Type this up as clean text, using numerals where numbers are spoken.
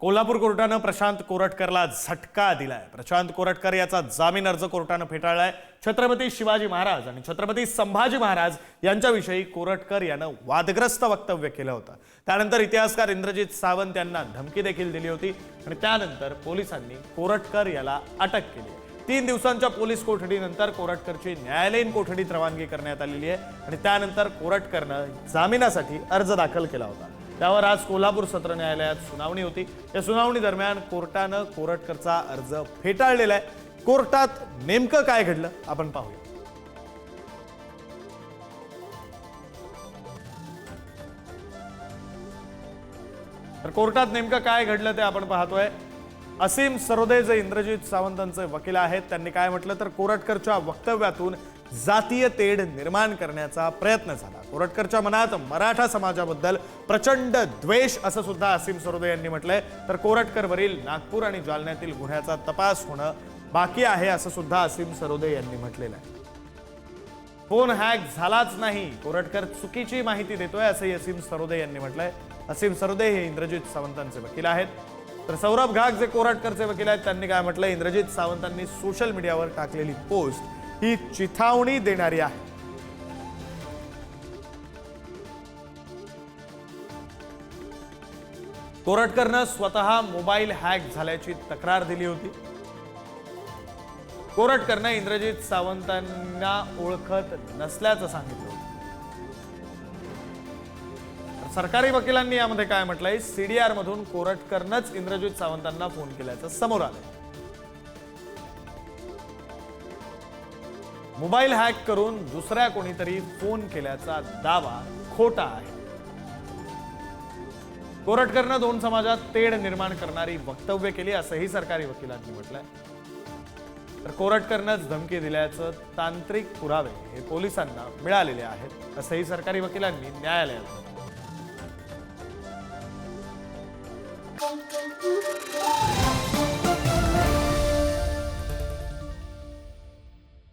कोल्हापूर कोर्टानं प्रशांत कोरटकरला झटका दिलाय। प्रशांत कोरटकर याचा जामीन अर्ज कोर्टानं फेटाळलाय। छत्रपती शिवाजी महाराज आणि छत्रपती संभाजी महाराज यांच्याविषयी कोरटकर यानं वादग्रस्त वक्तव्य केलं होतं। त्यानंतर इतिहासकार इंद्रजित सावंत यांना धमकी देखील दिली होती आणि त्यानंतर पोलिसांनी कोरटकर याला अटक केली। 3 दिवसांच्या पोलीस कोठडीनंतर कोरटकरची न्यायालयीन कोठडीत रवानगी करण्यात आलेली आहे आणि त्यानंतर कोरटकरनं जामिनासाठी अर्ज दाखल केला होता। त्यावर आज कोल्हापूर सत्र न्यायालयात सुनावणी होती। या सुनावणी दरम्यान कोर्टानं कोरटकरचा अर्ज फेटाळलेला आहे। कोर्टात नेमकं काय घडलं आपण पाहूया। तर कोर्टात नेमकं काय घडलं ते आपण पाहतोय। असीम सरोदे जे इंद्रजित सावंतांचे वकील आहेत त्यांनी काय म्हटलं तर कोरटकरच्या वक्तव्यातून जातीय तेढ निर्माण करण्याचा प्रयत्न झाला। कोरटकरच्या मनात मराठा समाजाबद्दल प्रचंड द्वेष असं सुद्धा असीम सरोदे यांनी म्हटलंय। तर कोरटकरवरील नागपूर आणि जालन्यातील गुन्ह्याचा तपास होणं बाकी आहे असं सुद्धा असीम सरोदे यांनी म्हटलेलं आहे। फोन हॅक झालाच नाही, कोरटकर चुकीची माहिती देतोय असंही असीम सरोदे यांनी म्हटलंय। असीम सरोदे हे इंद्रजित सावंतांचे वकील आहेत। तर सौरभ घाग जे कोरटकरचे वकील आहेत त्यांनी काय म्हटलं, इंद्रजित सावंतांनी सोशल मीडियावर टाकलेली पोस्ट ही चिथावणी देणारी आहे। कोरटकरनं स्वतः मोबाईल हॅक झाल्याची तक्रार दिली होती। कोरटकरनं इंद्रजित सावंतांना ओळखत नसल्याचं सांगितलं होतं। सरकारी वकिलांनी यामध्ये काय म्हटलंय, सीडीआर मधून कोरटकरनंच इंद्रजित सावंतांना फोन केल्याचं समोर आलंय। मोबाईल हॅक करून दुसऱ्या कोणीतरी फोन केल्याचा दावा खोटा आहे। कोरटकरनं 2 समाजात तेढ निर्माण करणारी वक्तव्य केली असंही सरकारी वकिलांनी म्हटलंय। तर कोरटकरनंच धमकी दिल्याचं तांत्रिक पुरावे हे पोलिसांना मिळालेले आहेत असंही सरकारी वकिलांनी न्यायालयात म्हटलं।